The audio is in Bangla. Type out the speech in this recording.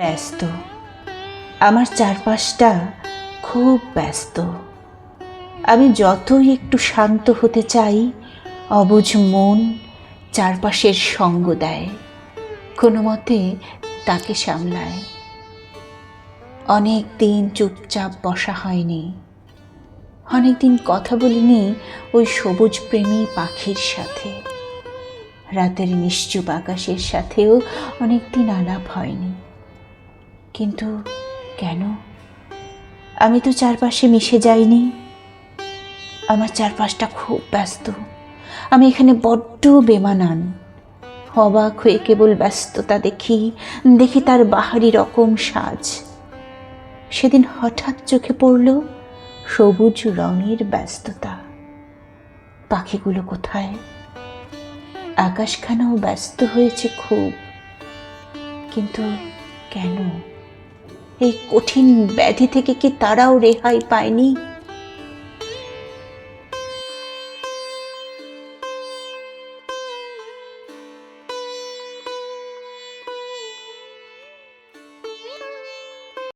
ব্যস্ত। আমার চারপাশটা খুব ব্যস্ত। আমি যতই একটু শান্ত হতে চাই, অবুঝ মন চারপাশের সঙ্গ দেয়, কোনো মতে তাকে সামলায়। অনেক দিন চুপচাপ বসা হয়নি, অনেক দিন কথা বলিনি ওই সবুজ প্রেমী পাখির সাথে। রাতের নিশ্চুপ আকাশের সাথেও অনেক দিন আলাপ হয়নি। কিন্তু কেন? আমি তো চারপাশে মিশে যাইনি। আমার চারপাশটা খুব ব্যস্ত। আমি এখানে বড্ড বেমানান। অবাক হয়ে কেবল ব্যস্ততা দেখি তার বাহারি রকম সাজ। সেদিন হঠাৎ চোখে পড়ল সবুজ রঙের ব্যস্ততা। পাখিগুলো কোথায়? আকাশখানাও ব্যস্ত হয়েছে খুব। কিন্তু কেন? এই কঠিন ব্যাধি থেকে কি তারাও রেহাই পায়নি?